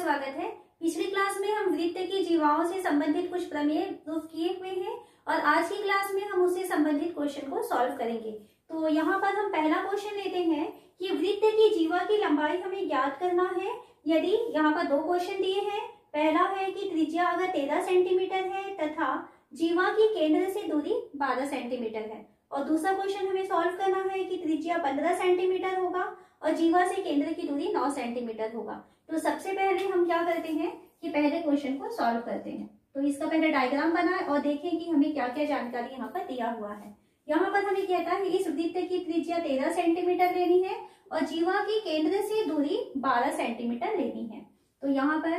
स्वागत है। पिछली क्लास में हम वृत्त की जीवाओं से संबंधित कुछ प्रमेय प्रूफ किए हुए हैं और आज की क्लास में हम उससे संबंधित क्वेश्चन को सॉल्व करेंगे। तो यहाँ पर हम पहला क्वेश्चन लेते हैं कि वृत्त की जीवा की लंबाई हमें ज्ञात करना है। यदि यहाँ पर दो क्वेश्चन दिए हैं, पहला है कि त्रिज्या अगर 13 सेंटीमीटर है तथा जीवा की केंद्र से दूरी 12 सेंटीमीटर है, और दूसरा क्वेश्चन हमें सॉल्व करना है कि त्रिज्या 15 सेंटीमीटर होगा और जीवा से केंद्र की दूरी 9 सेंटीमीटर होगा। तो सबसे पहले हम क्या करते हैं कि पहले क्वेश्चन को सॉल्व करते हैं। तो इसका पहले डायग्राम बनाएं और देखें कि हमें क्या क्या जानकारी यहाँ पर दिया हुआ है। यहाँ पर हमें कहता है इस वृत्त की त्रिज्या 13 सेंटीमीटर लेनी है और जीवा की केंद्र से दूरी 12 सेंटीमीटर लेनी है। तो यहाँ पर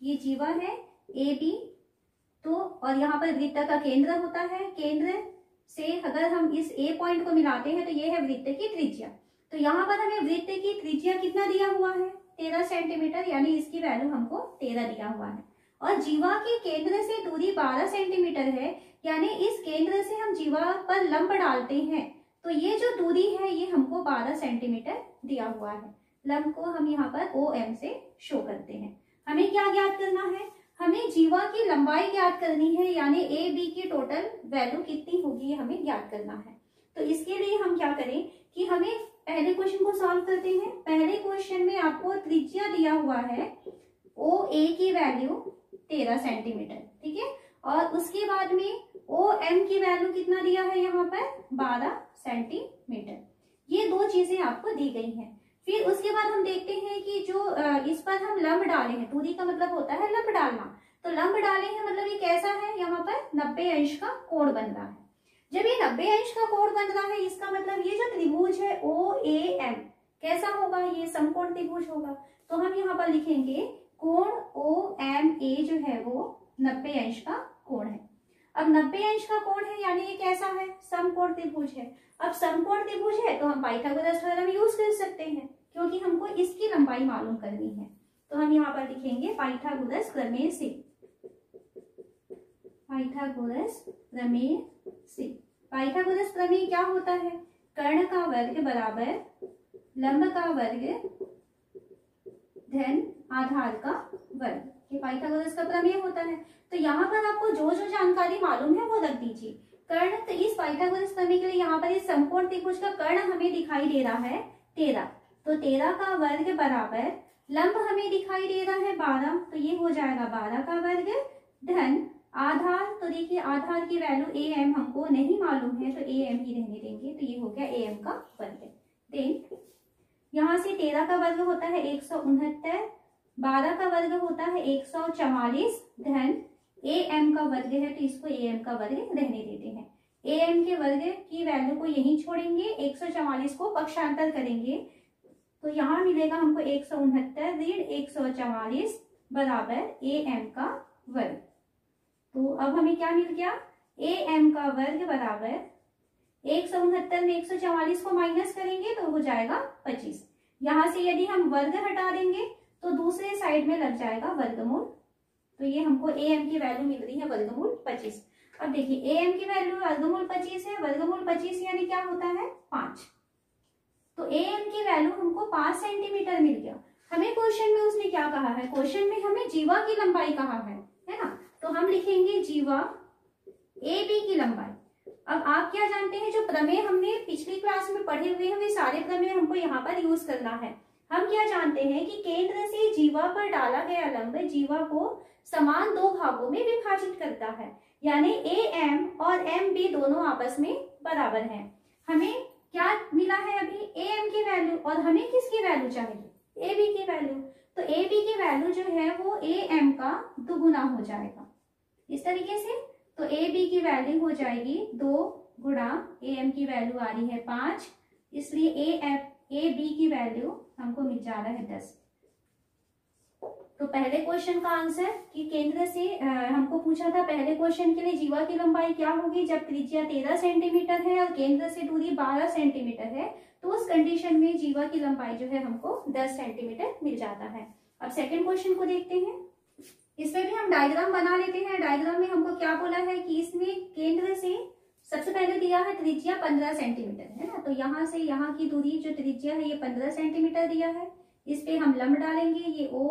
ये जीवा है ए बी, तो और यहाँ पर वृत्त का केंद्र होता है। केंद्र से अगर हम इस ए पॉइंट को मिलाते हैं तो ये है वृत्त की त्रिज्या। तो यहाँ पर हमें वृत्त की त्रिज्या कितना दिया हुआ है, 13 सेंटीमीटर, यानी इसकी वैल्यू हमको 13 दिया हुआ है। और जीवा की केंद्र से दूरी 12 सेंटीमीटर है, यानी इस केंद्र से हम जीवा पर लंब डालते हैं तो ये जो दूरी है ये हमको 12 सेंटीमीटर दिया हुआ है। लंब को हम यहाँ पर OM से शो करते हैं। हमें क्या ज्ञात करना है, हमें जीवा की लंबाई ज्ञात करनी है, यानी ए बी की टोटल वैल्यू कितनी होगी ये हमें ज्ञात करना है। तो इसके लिए हम क्या करें कि हमें पहले क्वेश्चन को सॉल्व करते हैं। पहले क्वेश्चन में आपको त्रिज्या दिया हुआ है OA की वैल्यू 13 सेंटीमीटर, ठीक है, और उसके बाद में OM की वैल्यू कितना दिया है यहाँ पर 12 सेंटीमीटर। ये दो चीजें आपको दी गई हैं। फिर उसके बाद हम देखते हैं कि जो इस पर हम लंब डाले हैं, दूरी का मतलब होता है लंब डालना, तो लंब डाले हैं मतलब ये कैसा है, यहाँ पर 90 अंश का कोण बन रहा है। जब ये 90 अंश का कोण बन रहा है इसका मतलब ये जो त्रिभुज है OAM कैसा होगा, ये समकोण त्रिभुज होगा। तो हम यहाँ पर लिखेंगे कोण OMA जो है वो 90 अंश का कोण है। अब 90 अंश का कोण है यानी ये कैसा है, समकोण त्रिभुज है। अब समकोण त्रिभुज है तो हम पाइथागोरस थ्योरम यूज कर सकते हैं क्योंकि हमको इसकी लंबाई मालूम करनी है। तो हम यहाँ पर लिखेंगे पाइथागोरस प्रमेय से, पाइथागोरस प्रमेय से। पाइथागोरस प्रमेय क्या होता है, कर्ण का वर्ग बराबर लंब का वर्ग धन आधार का वर्ग, ये पाइथागोरस का प्रमेय होता है। तो यहाँ पर आपको जो जो जानकारी मालूम है वो रख दीजिए। कर्ण, तो इस पाइथागोरस प्रमेय के लिए यहाँ पर इस समकोण त्रिभुज का कर्ण हमें दिखाई दे रहा है 13, तो 13 का वर्ग बराबर लंब हमें दिखाई दे रहा है 12, तो ये हो जाएगा 12 का वर्ग धन आधार, तो देखिए आधार की वैल्यू AM हमको नहीं मालूम है तो AM ही रहने देंगे, तो ये हो गया AM का वर्ग। देन यहाँ से 13 का वर्ग होता है 169, 12 का वर्ग होता है 144 धन AM का वर्ग है तो इसको AM का वर्ग रहने देते हैं। AM के वर्ग की वैल्यू को यहीं छोड़ेंगे, 144 को पक्षांतर करेंगे तो यहाँ मिलेगा हमको 169 ऋण 144 बराबर AM का वर्ग। तो अब हमें क्या मिल गया, AM का वर्ग बराबर 169 में 144 को माइनस करेंगे तो हो जाएगा 25। यहाँ से यदि हम वर्ग हटा देंगे तो दूसरे साइड में लग जाएगा वर्गमूल, तो ये हमको AM की वैल्यू मिल रही है वर्गमूल 25। अब देखिए AM की वैल्यू वर्गमूल 25 है, वर्गमूल 25 यानी क्या होता है 5, तो AM की वैल्यू हमको 5 सेंटीमीटर मिल गया। हमें क्वेश्चन में उसने क्या कहा है, क्वेश्चन में हमें जीवा की लंबाई कहा है ना, तो हम लिखेंगे जीवा AB की लंबाई। अब आप क्या जानते हैं, जो प्रमेय हमने पिछली क्लास में पढ़े हुए हैं वे सारे प्रमेय हमको यहाँ पर यूज करना है। हम क्या जानते हैं कि केंद्र से जीवा पर डाला गया लंब जीवा को समान दो भागों में विभाजित करता है, यानी AM और MB दोनों आपस में बराबर हैं। हमें क्या मिला है अभी, AM की वैल्यू, और हमें किसकी वैल्यू चाहिए, AB की वैल्यू। तो AB की वैल्यू जो है वो AM का दुगुना हो जाएगा इस तरीके से। तो AB की वैल्यू हो जाएगी 2 गुणा AM की वैल्यू आ रही है 5, इसलिए AB की वैल्यू हमको मिल जा रहा है 10। तो पहले क्वेश्चन का आंसर कि केंद्र से हमको पूछा था पहले क्वेश्चन के लिए जीवा की लंबाई क्या होगी जब त्रिज्या 13 सेंटीमीटर है और केंद्र से दूरी 12 सेंटीमीटर है, तो उस कंडीशन में जीवा की लंबाई जो है हमको 10 सेंटीमीटर मिल जाता है। अब सेकंड क्वेश्चन को देखते हैं। इसमें भी हम डायग्राम बना लेते हैं। डायग्राम में हमको क्या बोला है कि इसमें केंद्र से सबसे पहले दिया है त्रिज्या 15 सेंटीमीटर है ना, तो यहाँ से यहाँ की दूरी जो त्रिज्या है ये 15 सेंटीमीटर दिया है। इस पे हम लंब डालेंगे, ये O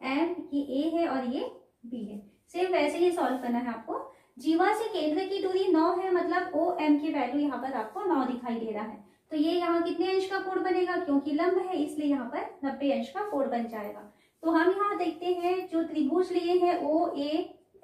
एम, ये ए है और ये बी है। सेम वैसे ही सॉल्व करना है आपको। जीवा से केंद्र की दूरी 9 है, मतलब ओ एम की वैल्यू यहाँ पर आपको 9 दिखाई दे रहा है। तो ये यहाँ कितने अंश का कोण बनेगा, क्योंकि लंब है इसलिए यहाँ पर 90 अंश का कोण बन जाएगा। तो हम यहाँ देखते हैं जो त्रिभुज लिए हैं ओ ए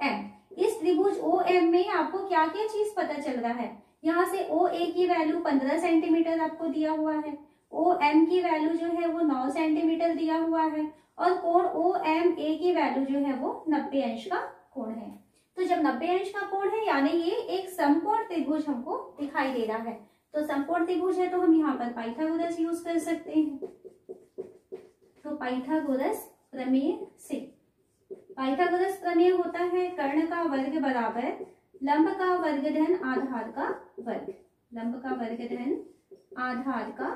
एम, इस त्रिभुज ओ एम में आपको क्या क्या चीज पता चल रहा है। यहाँ से ओ ए की वैल्यू 15 सेंटीमीटर आपको दिया हुआ है, ओ एम की वैल्यू जो है वो 9 सेंटीमीटर दिया हुआ है, और कोण ओ एम ए की वैल्यू जो है वो 90 अंश का कोण है। तो जब 90 अंश का कोण है यानी ये एक समकोण त्रिभुज हमको दिखाई दे रहा है। तो समकोण त्रिभुज है तो हम यहाँ पर पाइथागोरस यूज कर सकते हैं। तो पाइथागोरस प्रमेय से, पाइथागोरस प्रमेय होता है कर्ण का वर्ग बराबर लंब का वर्ग धन आधार का वर्ग, लंब का वर्ग धन आधार का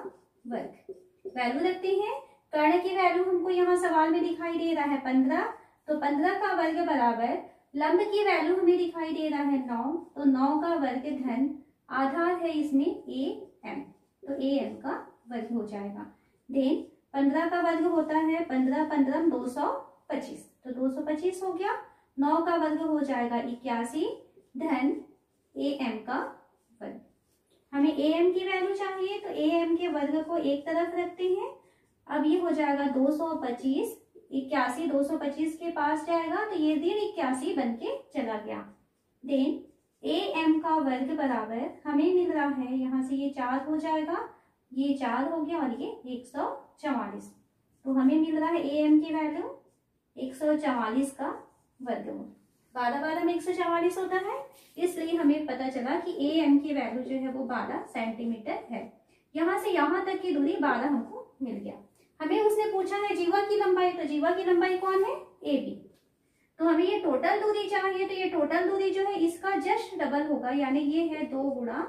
वर्ग। वैल्यू रखते हैं, कर्ण की वैल्यू हमको यहाँ सवाल में दिखाई दे रहा है 15, तो 15 का वर्ग बराबर लंब की वैल्यू हमें दिखाई दे रहा है 9, तो 9 का वर्ग धन आधार है इसमें ए एम, तो ए एम का वर्ग हो जाएगा। देन 15 का वर्ग होता है 15 15 225, तो 225 हो गया। 9 का वर्ग हो जाएगा 81 धन ए एम का वर्ग। हमें ए एम की वैल्यू चाहिए तो ए एम के वर्ग को एक तरफ रखते हैं। अब ये हो जाएगा 225, 81 225 के पास जाएगा तो ये दिन 81 बन के चला गया। देन ए एम का वर्ग बराबर हमें मिल रहा है, यहाँ से ये 4 हो जाएगा, ये 4 हो गया और ये 144, तो हमें मिल रहा है ए एम की वैल्यू 144 का वर्गमूल। 12 12 में 144 होता है, इसलिए हमें पता चला कि ए एम की वैल्यू जो है वो 12 सेंटीमीटर है। यहाँ से यहाँ तक की दूरी 12 हमको मिल गया। हमें उसने पूछा है जीवा की लंबाई, तो जीवा की लंबाई कौन है, ए बी। तो हमें ये टोटल दूरी चाहिए, तो ये टोटल दूरी जो है इसका जस्ट डबल होगा, यानी ये है 2 गुणा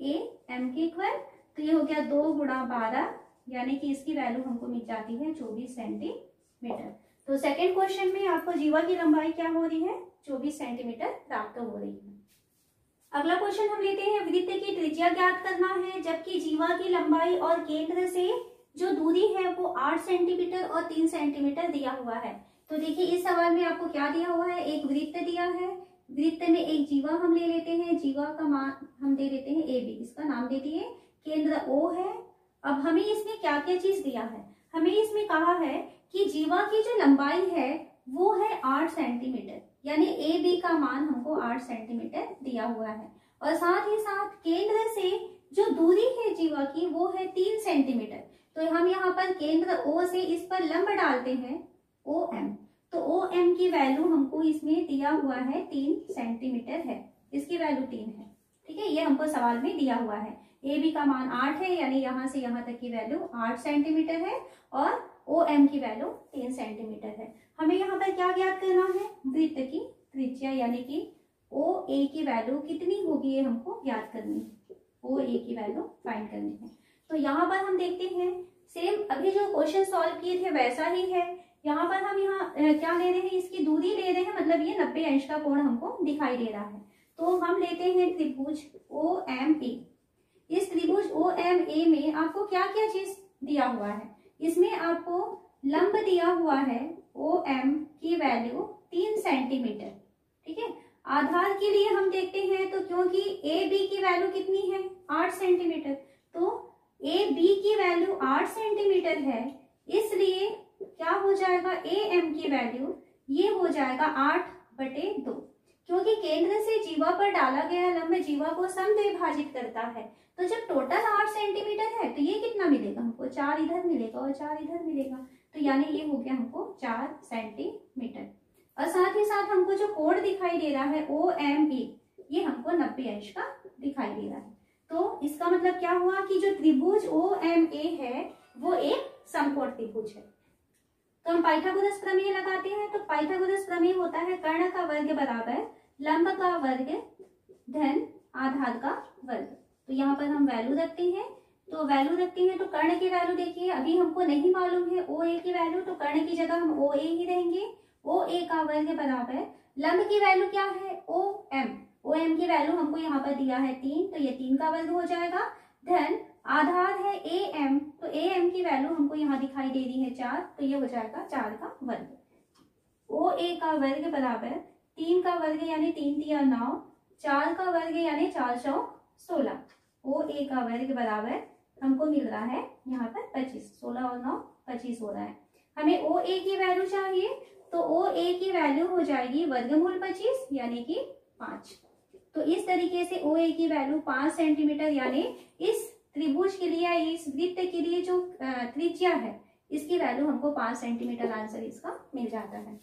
ए एम के इक्वल, तो ये हो गया 2 गुणा 12, यानी कि इसकी वैल्यू हमको मिल जाती है 24 सेंटीमीटर। तो सेकेंड क्वेश्चन में आपको जीवा की लंबाई क्या हो रही है, 24 सेंटीमीटर प्राप्त हो रही है। अगला क्वेश्चन हम लेते हैं, वृत्त की त्रिज्या ज्ञात करना है, जबकि जीवा की लंबाई और केंद्र से जो दूरी है वो 8 सेंटीमीटर और 3 सेंटीमीटर दिया हुआ है। तो देखिए इस सवाल में आपको क्या दिया हुआ है, एक वृत्त दिया है, वृत्त में एक जीवा हम ले लेते हैं, जीवा का मान हम दे देते हैं ए बी, इसका नाम दे दिए, केंद्र ओ है। अब हमें इसमें क्या क्या चीज दिया है, हमें इसमें कहा है कि जीवा की जो लंबाई है वो है 8 सेंटीमीटर, यानी ए बी का मान हमको 8 सेंटीमीटर दिया हुआ है, और साथ ही साथ केंद्र से जो दूरी है जीवा की वो है 3 सेंटीमीटर। तो हम यहाँ पर केंद्र ओ से इस पर लंब डालते हैं ओ एम, तो ओ एम की वैल्यू हमको इसमें दिया हुआ है 3 सेंटीमीटर है, इसकी वैल्यू 3 है, ठीक है, ये हमको सवाल में दिया हुआ है। ए बी का मान 8 है, यानी यहाँ से यहाँ तक की वैल्यू 8 सेंटीमीटर है, और ओ एम की वैल्यू 3 सेंटीमीटर है। हमें यहाँ पर क्या ज्ञात करना है, वृत्त की त्रिज्या, यानी कि ओ ए की वैल्यू कितनी होगी ये हमको ज्ञात करनी है, ओ ए की वैल्यू फाइंड करनी है। तो यहाँ पर हम देखते हैं सेम अभी जो क्वेश्चन सॉल्व किए थे वैसा ही है। यहाँ पर हम क्या ले रहे हैं, इसकी दूरी ले रहे हैं, मतलब ये 90 अंश का कोण हमको दिखाई दे रहा है। तो हम लेते हैं त्रिभुज ओ एम ए। इस त्रिभुज ओ एम ए में आपको क्या क्या चीज दिया हुआ है, इसमें आपको लंब दिया हुआ है ओ एम की वैल्यू 3 सेंटीमीटर, ठीक है। आधार के लिए हम देखते हैं, तो क्योंकि ए बी की वैल्यू कितनी है 8 सेंटीमीटर, तो ए बी की वैल्यू 8 सेंटीमीटर है, इसलिए क्या हो जाएगा ए एम की वैल्यू ये हो जाएगा 8/2, क्योंकि केंद्र से जीवा पर डाला गया लंब जीवा को समद्विभाजित करता है। तो जब टोटल 8 सेंटीमीटर है तो ये कितना मिलेगा हमको, 4 इधर मिलेगा और 4 इधर मिलेगा, तो यानी ये हो गया हमको 4 सेंटीमीटर। और साथ ही साथ हमको जो कोण दिखाई दे रहा है ओ एम ए, ये हमको 90 अंश का दिखाई दे रहा है। तो इसका मतलब क्या हुआ कि जो त्रिभुज ओ एम ए है वो एक समकोण त्रिभुज है। तो हम पाइथागोरस प्रमेय लगाते हैं, तो पाइथागोरस प्रमेय होता है कर्ण का वर्ग बराबर लंब का वर्ग धन आधार का वर्ग। तो यहाँ पर हम वैल्यू रखते हैं, तो कर्ण की वैल्यू देखिए अभी हमको नहीं मालूम है ओ ए की वैल्यू, तो कर्ण की जगह हम ओ ए ही रहेंगे। ओ ए का वर्ग बराबर लंब की वैल्यू क्या है ओ एम, ओ एम की वैल्यू हमको यहाँ पर दिया है 3, तो ये 3 का वर्ग हो जाएगा, धन आधार है ए एम, तो ए एम की वैल्यू हमको यहाँ दिखाई दे रही है 4, तो ये हो जाएगा 4 का वर्ग। ओ ए का वर्ग बराबर 3 का वर्ग यानी 3 तिया 9, 4 का वर्ग यानी 4 चौक 16। ओ ए का वर्ग बराबर हमको मिल रहा है यहाँ पर 25, 16 और 9 25 हो रहा है। हमें ओ ए की वैल्यू चाहिए, तो ओ ए की वैल्यू हो जाएगी वर्गमूल 25 यानी कि 5। तो इस तरीके से ओ ए की वैल्यू 5 सेंटीमीटर, यानी इस त्रिभुज के लिए, इस वृत्त के लिए जो त्रिज्या है इसकी वैल्यू हमको 5 सेंटीमीटर आंसर इसका मिल जाता है।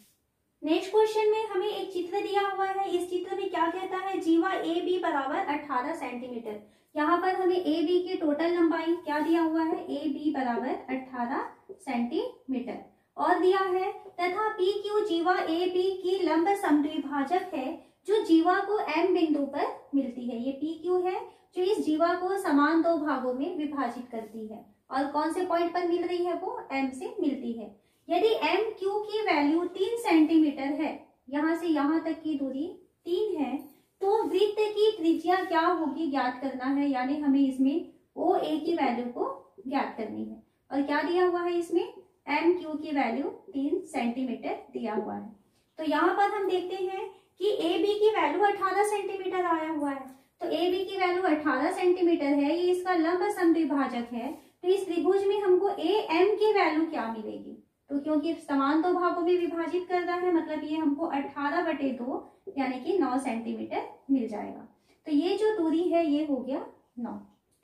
नेक्स्ट क्वेश्चन में हमें एक चित्र दिया हुआ है। इस चित्र में क्या कहता है, जीवा ए बी बराबर 18 सेंटीमीटर। यहाँ पर हमें ए बी की टोटल लंबाई क्या दिया हुआ है, ए बी बराबर 18 सेंटीमीटर और दिया है, तथा पी क्यू जीवा ए बी की लंब समद्विभाजक है जो जीवा को एम बिंदु पर मिलती है। ये पी क्यू है जो इस जीवा को समान दो भागों में विभाजित करती है और कौन से पॉइंट पर मिल रही है, वो एम से मिलती है। यदि एम क्यू की वैल्यू 3 सेंटीमीटर है, यहाँ से यहाँ तक की दूरी 3 है, तो वृत्त की त्रिज्या क्या होगी ज्ञात करना है, यानी हमें इसमें ओ ए की वैल्यू को ज्ञात करनी है। और क्या दिया हुआ है इसमें, एम क्यू की वैल्यू 3 सेंटीमीटर दिया हुआ है। तो यहाँ पर हम देखते हैं कि ए बी की वैल्यू 18 सेंटीमीटर आया हुआ है। तो ए बी की वैल्यू 18 सेंटीमीटर है, ये इसका लंब समद्विभाजक है। तो इस त्रिभुज में हमको ए एम की वैल्यू क्या मिलेगी, तो क्योंकि समान दो भागों में विभाजित कर रहा है, मतलब ये हमको 18/2 यानी कि 9 सेंटीमीटर मिल जाएगा। तो ये जो दूरी है ये हो गया 9।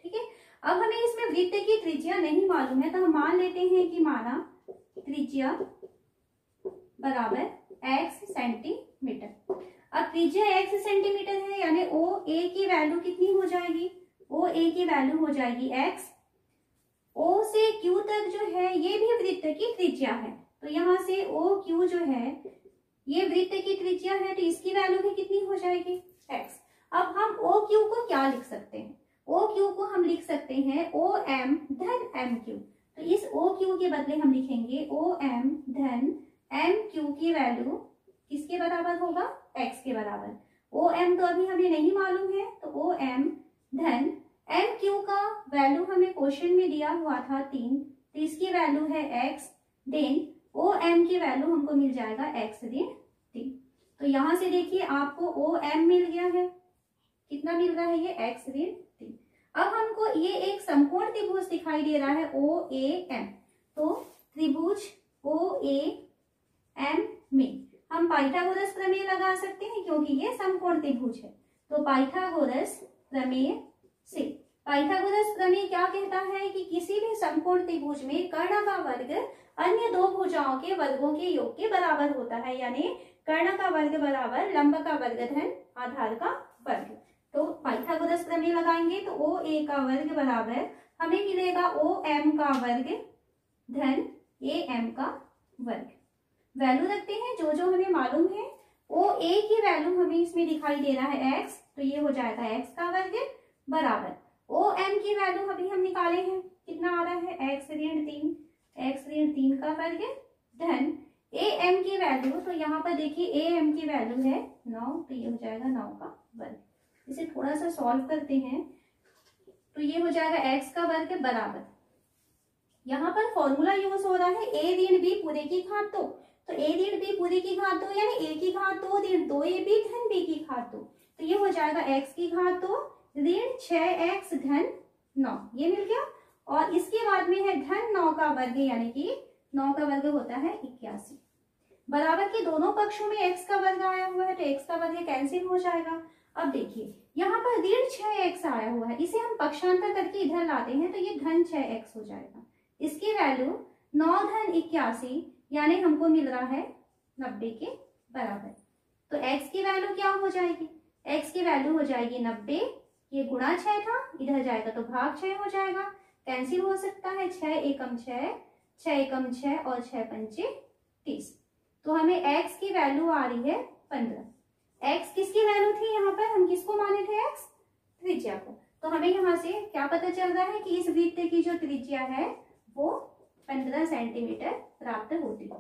ठीक है, अब हमें इसमें वृत्त की त्रिज्या नहीं मालूम है, तो हम मान लेते हैं कि माना त्रिज्या बराबर x सेंटीमीटर। अब त्रिज्या x सेंटीमीटर है, यानी ओ ए की वैल्यू कितनी हो जाएगी, ओ ए की वैल्यू हो जाएगी x। O से Q तक जो है ये भी वृत्त की त्रिज्या है, तो यहाँ से OQ जो है ये वृत्त की त्रिज्या है, तो इसकी वैल्यू भी कितनी हो जाएगी, x। अब हम OQ को क्या लिख सकते हैं, OQ को हम लिख सकते हैं OM धन MQ। तो इस OQ के बदले हम लिखेंगे OM धन MQ की वैल्यू किसके बराबर होगा, x के बराबर। OM तो अभी हमें नहीं मालूम है, तो OM धन एम क्यू का वैल्यू हमें क्वेश्चन में दिया हुआ था 3, तो इसकी वैल्यू है x, देन ओ एम की वैल्यू हमको मिल जाएगा x ऋण 3। तो यहाँ से देखिए आपको ओ एम मिल गया है, कितना मिल रहा है ये x ऋण 3। अब हमको ये एक समकोण त्रिभुज दिखाई दे रहा है ओ ए एम। तो त्रिभुज ओ ए एम में हम पाइथागोरस प्रमेय लगा सकते हैं क्योंकि ये समकोण त्रिभुज है। तो पाइथागोरस प्रमेय से, पाइथागोरस प्रमेय क्या कहता है कि किसी भी समकोण त्रिभुज में कर्ण का वर्ग अन्य दो भुजाओं के वर्गों के योग के बराबर होता है, यानी कर्ण का वर्ग बराबर लंब का वर्ग धन आधार का वर्ग। तो पाइथागोरस प्रमेय लगाएंगे तो ओ ए का वर्ग बराबर हमें मिलेगा ओ एम का वर्ग धन ए एम का वर्ग। वैल्यू रखते हैं जो जो हमें मालूम है। ओ ए की वैल्यू हमें इसमें दिखाई दे रहा है x, तो ये हो जाएगा x का वर्ग बराबर ओ एम की वैल्यू अभी हम निकाले हैं, कितना आ रहा है x ऋण 3, x ऋण 3 का वर्ग धन ए एम की वैल्यू, तो यहाँ पर देखिए ए एम की वैल्यू है 9, तो ये हो जाएगा 9 का वर्ग। इसे थोड़ा सा सॉल्व करते हैं, तो ये हो जाएगा x का वर्ग बराबर, यहाँ पर फॉर्मूला यूज हो रहा है a ऋण b पूरे की घात 2। तो a ऋण b पूरे की घात 2 यानी a की घात 2 ऋण 2ab धन b की घात 2, तो ये हो जाएगा x की घात 2 ऋण 6x धन 9, ये मिल गया। और इसके बाद में है धन 9 का वर्ग, यानी कि 9 का वर्ग होता है 81। बराबर के दोनों पक्षों में x का वर्ग आया हुआ है, तो x का वर्ग कैंसिल हो जाएगा। अब देखिए यहाँ पर ऋण 6x आया हुआ है, इसे हम पक्षांतर करके इधर लाते हैं तो ये धन 6x हो जाएगा। इसकी वैल्यू 9 धन 81 यानी हमको मिल रहा है 90 के बराबर। तो x की वैल्यू क्या हो जाएगी, x की वैल्यू हो जाएगी 90, ये गुणा 6 था, इधर जाएगा तो भाग 6 हो जाएगा, कैंसिल हो सकता है, 6 एकम 6, 6 एकम 6 और 6 पंचे 30। तो हमें x की वैल्यू आ रही है 15। x किसकी वैल्यू थी, यहाँ पर हम किसको माने थे, x त्रिज्या को। तो हमें यहाँ से क्या पता चल रहा है कि इस वृत्त की जो त्रिज्या है वो 15 सेंटीमीटर प्राप्त होती है।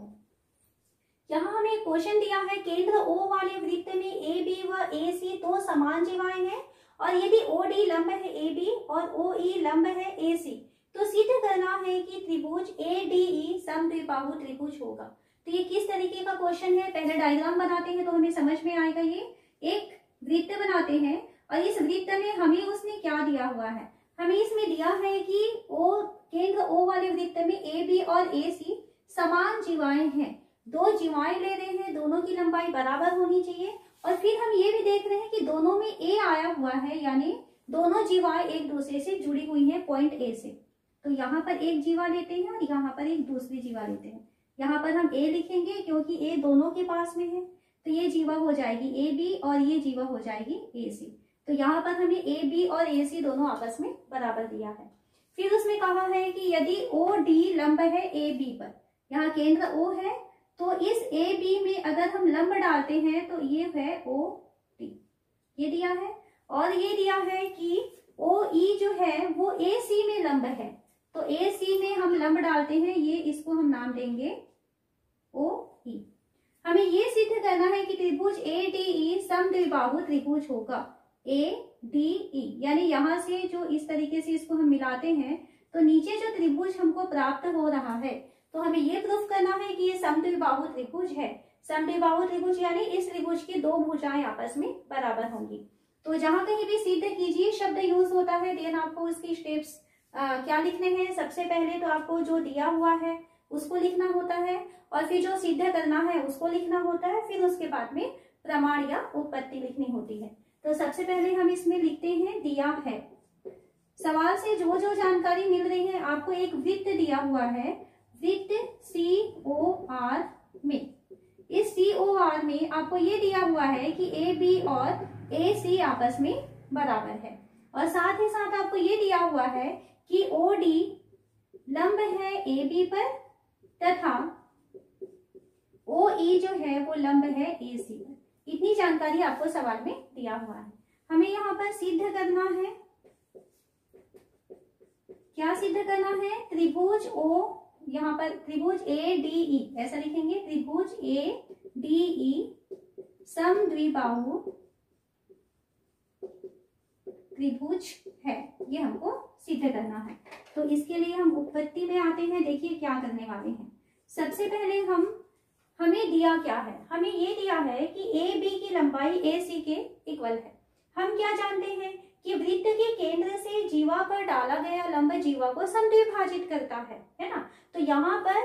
यहाँ हमें एक क्वेश्चन दिया है, केंद्र O वाले वृत्त में AB व AC दो समान जीवाएं हैं और यदि OD लंब है AB और OE लंब है AC, तो सिद्ध करना है कि त्रिभुज ADE समद्विबाहु त्रिभुज होगा। तो तो ये किस तरीके का क्वेश्चन है, पहले डायग्राम बनाते हैं तो हमें समझ में आएगा। ये एक वृत्त बनाते हैं और इस वृत्त में हमें उसने क्या दिया हुआ है, हमें इसमें दिया है कि ओ केंद्र ओ वाले वृत्त में ए बी और ए सी समान जीवाएं हैं। दो जीवाएं ले रहे हैं, दोनों की लंबाई बराबर होनी चाहिए। और फिर हम ये भी देख रहे हैं कि दोनों में ए आया हुआ है, यानी दोनों जीवाएं एक दूसरे से जुड़ी हुई हैं पॉइंट ए से। तो यहाँ पर एक जीवा लेते हैं और यहाँ पर एक दूसरी जीवा लेते हैं। यहाँ पर हम ए लिखेंगे क्योंकि ए दोनों के पास में है, तो ये जीवा हो जाएगी ए बी और ये जीवा हो जाएगी ए सी। तो यहाँ पर हमें ए बी और ए सी दोनों आपस में बराबर दिया है। फिर उसमें कहा है कि यदि ओ डी लंब है ए बी पर, यहाँ केंद्र ओ है, तो इस ए बी में अगर हम लंब डालते हैं तो ये है ओ डी, ये दिया है। और ये दिया है कि ओ ई जो है वो ए सी में लंब है, तो ए सी में हम लंब डालते हैं, ये इसको हम नाम देंगे ओ ई। हमें ये सिद्ध करना है कि त्रिभुज ए डी ई समद्विबाहु त्रिभुज होगा। ए डी ई यानी यहाँ से जो इस तरीके से इसको हम मिलाते हैं तो नीचे जो त्रिभुज हमको प्राप्त हो रहा है, तो हमें ये प्रूफ करना है कि ये समद्विबाहु त्रिभुज है। समद्विबाहु त्रिभुज यानी इस त्रिभुज की दो भुजाएं आपस में बराबर होंगी। तो जहां कहीं भी सिद्ध कीजिए शब्द यूज होता है, देन आपको इसकी स्टेप्स क्या लिखने हैं। सबसे पहले तो आपको जो दिया हुआ है उसको लिखना होता है, और फिर जो सिद्ध करना है उसको लिखना होता है, फिर उसके बाद में प्रमाण या उत्पत्ति लिखनी होती है। तो सबसे पहले हम इसमें लिखते हैं दिया है। सवाल से जो जो जानकारी मिल रही है, आपको एक वृत्त दिया हुआ है, वृत्त COR में। इस COR में आपको ये दिया हुआ है कि AB और AC आपस में बराबर है, और साथ ही साथ आपको ये दिया हुआ है कि OD लंब है AB पर तथा OE जो है वो लंब है AC पर। इतनी जानकारी आपको सवाल में दिया हुआ है। हमें यहाँ पर सिद्ध करना है, क्या सिद्ध करना है, त्रिभुज O, यहाँ पर त्रिभुज ADE ऐसा लिखेंगे, त्रिभुज ADE समद्विबाहु त्रिभुज है, ये हमको सिद्ध करना है। तो इसके लिए हम उत्पत्ति में आते हैं। देखिए क्या करने वाले हैं। सबसे पहले हमें दिया क्या है, हमें ये दिया है कि ए बी की लंबाई ए सी के इक्वल है। हम क्या जानते हैं कि वृत्त के केंद्र से जीवा पर डाला गया लंब जीवा को समद्विभाजित करता है ना। तो यहाँ पर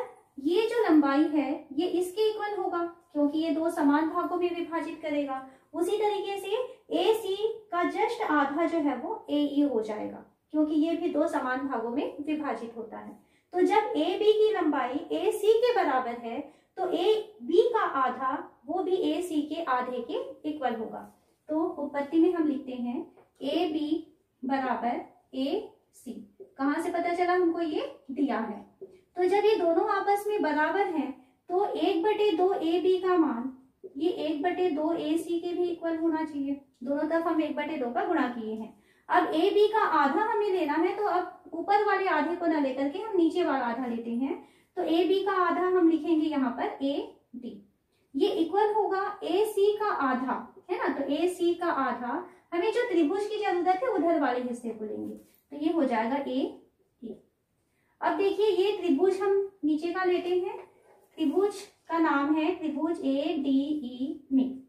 ये जो लंबाई है ये इसके इक्वल होगा, क्योंकि ये दो समान भागों में विभाजित करेगा। उसी तरीके से ए सी का जस्ट आधा जो है वो ए ई हो जाएगा, क्योंकि ये भी दो समान भागों में विभाजित होता है। तो जब ए बी की लंबाई ए सी के बराबर है तो ए बी का आधा वो भी ए सी के आधे के इक्वल होगा। तो उत्पत्ति में हम लिखते हैं ए बी बराबर ए सी। कहाँ से पता चला, हमको ये दिया है। तो जब ये दोनों आपस में बराबर हैं तो 1/2 ए बी का मान ये 1/2 ए सी के भी इक्वल होना चाहिए। दोनों तरफ हम 1/2 का गुणा किए हैं। अब ए बी का आधा हमें लेना है, तो अब ऊपर वाले आधे को न लेकर के हम नीचे वाला आधा लेते हैं। तो ए बी का आधा हम लिखेंगे यहाँ पर ए डी, ये इक्वल होगा ए सी का आधा, है ना। तो ए सी का आधा, हमें जो त्रिभुज की जरूरत है उधर वाले हिस्से को लेंगे, तो ये हो जाएगा ए डी। अब देखिए ये त्रिभुज हम नीचे का लेते हैं, त्रिभुज का नाम है त्रिभुज ए डी ई में।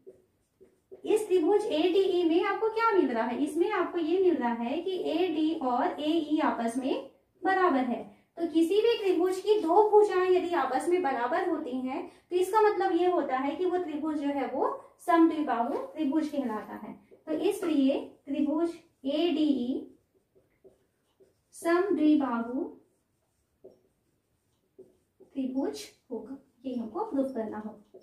इस त्रिभुज ए डी ई में आपको क्या मिल रहा है, इसमें आपको ये मिल रहा है कि ए डी और ए ई आपस में बराबर है। तो किसी भी त्रिभुज की दो भुजाएं यदि आपस में बराबर होती हैं तो इसका मतलब ये होता है कि वो त्रिभुज जो है वो समद्विबाहु त्रिभुज कहलाता है। तो इसलिए त्रिभुज ए डी ई समद्विबाहु त्रिभुज होगा, ये हमको प्रूफ करना होगा।